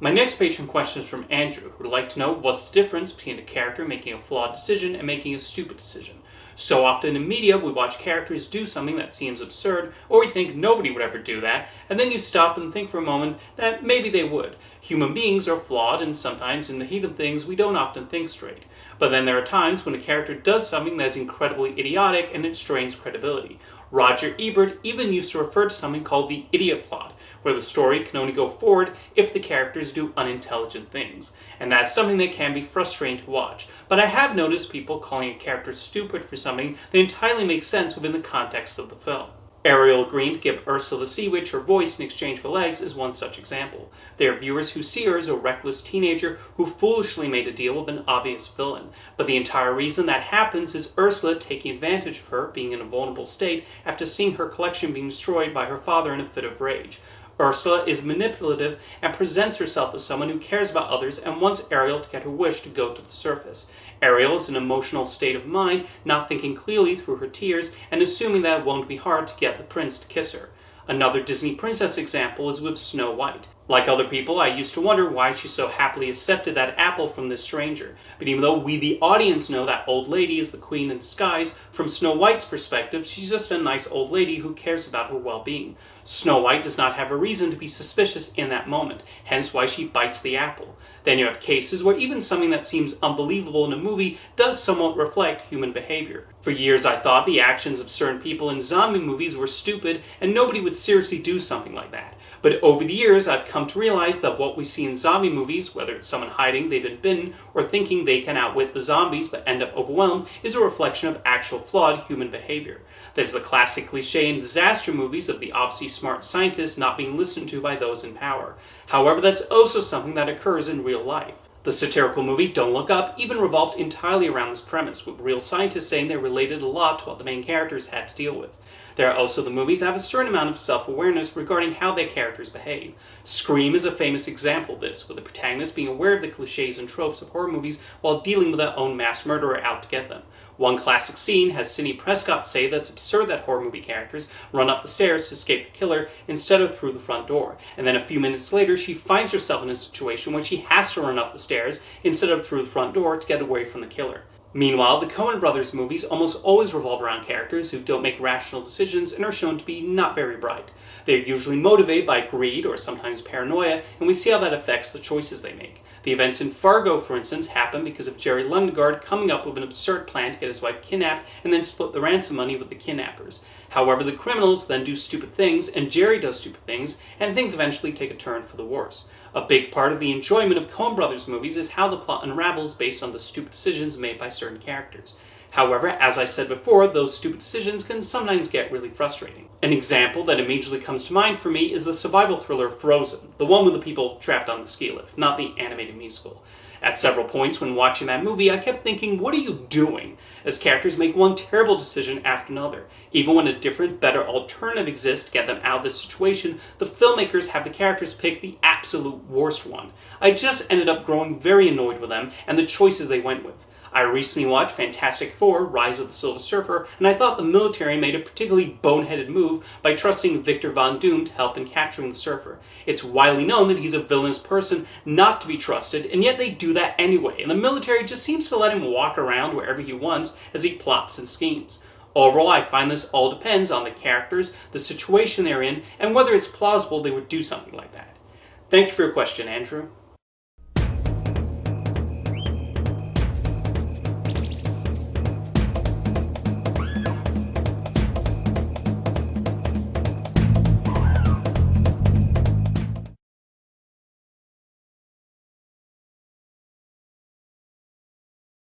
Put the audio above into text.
My next patron question is from Andrew, who would like to know what's the difference between a character making a flawed decision and making a stupid decision. So often in media, we watch characters do something that seems absurd, or we think nobody would ever do that, and then you stop and think for a moment that maybe they would. Human beings are flawed, and sometimes in the heat of things, we don't often think straight. But then there are times when a character does something that is incredibly idiotic and it strains credibility. Roger Ebert even used to refer to something called the idiot plot, where the story can only go forward if the characters do unintelligent things. And that's something that can be frustrating to watch. But I have noticed people calling a character stupid for something that entirely makes sense within the context of the film. Ariel agreeing to give Ursula the Sea Witch her voice in exchange for legs is one such example. There are viewers who see her as a reckless teenager who foolishly made a deal with an obvious villain. But the entire reason that happens is Ursula taking advantage of her being in a vulnerable state after seeing her collection being destroyed by her father in a fit of rage. Ursula is manipulative and presents herself as someone who cares about others and wants Ariel to get her wish to go to the surface. Ariel is in an emotional state of mind, not thinking clearly through her tears and assuming that it won't be hard to get the prince to kiss her. Another Disney princess example is with Snow White. Like other people, I used to wonder why she so happily accepted that apple from this stranger. But even though we the audience know that old lady is the queen in disguise, from Snow White's perspective, she's just a nice old lady who cares about her well-being. Snow White does not have a reason to be suspicious in that moment, hence why she bites the apple. Then you have cases where even something that seems unbelievable in a movie does somewhat reflect human behavior. For years I thought the actions of certain people in zombie movies were stupid and nobody would seriously do something like that. But over the years, I've come to realize that what we see in zombie movies, whether it's someone hiding they've been bitten or thinking they can outwit the zombies but end up overwhelmed, is a reflection of actual flawed human behavior. There's the classic cliche in disaster movies of the obviously smart scientist not being listened to by those in power. However, that's also something that occurs in real life. The satirical movie Don't Look Up even revolved entirely around this premise, with real scientists saying they related a lot to what the main characters had to deal with. There are also the movies that have a certain amount of self-awareness regarding how their characters behave. Scream is a famous example of this, with the protagonist being aware of the cliches and tropes of horror movies while dealing with their own mass murderer out to get them. One classic scene has Sidney Prescott say that it's absurd that horror movie characters run up the stairs to escape the killer instead of through the front door, and then a few minutes later she finds herself in a situation where she has to run up the stairs instead of through the front door to get away from the killer. Meanwhile, the Coen brothers movies almost always revolve around characters who don't make rational decisions and are shown to be not very bright. They are usually motivated by greed or sometimes paranoia, and we see how that affects the choices they make. The events in Fargo, for instance, happen because of Jerry Lundegaard coming up with an absurd plan to get his wife kidnapped and then split the ransom money with the kidnappers. However, the criminals then do stupid things, and Jerry does stupid things, and things eventually take a turn for the worse. A big part of the enjoyment of Coen brothers movies is how the plot unravels based on the stupid decisions made by certain characters. However, as I said before, those stupid decisions can sometimes get really frustrating. An example that immediately comes to mind for me is the survival thriller Frozen, the one with the people trapped on the ski lift, not the animated musical. At several points when watching that movie, I kept thinking, what are you doing? As characters make one terrible decision after another. Even when a different, better alternative exists to get them out of this situation, the filmmakers have the characters pick the absolute worst one. I just ended up growing very annoyed with them and the choices they went with. I recently watched Fantastic Four: Rise of the Silver Surfer, and I thought the military made a particularly boneheaded move by trusting Victor Von Doom to help in capturing the Surfer. It's widely known that he's a villainous person not to be trusted, and yet they do that anyway, and the military just seems to let him walk around wherever he wants as he plots and schemes. Overall, I find this all depends on the characters, the situation they're in, and whether it's plausible they would do something like that. Thank you for your question, Andrew.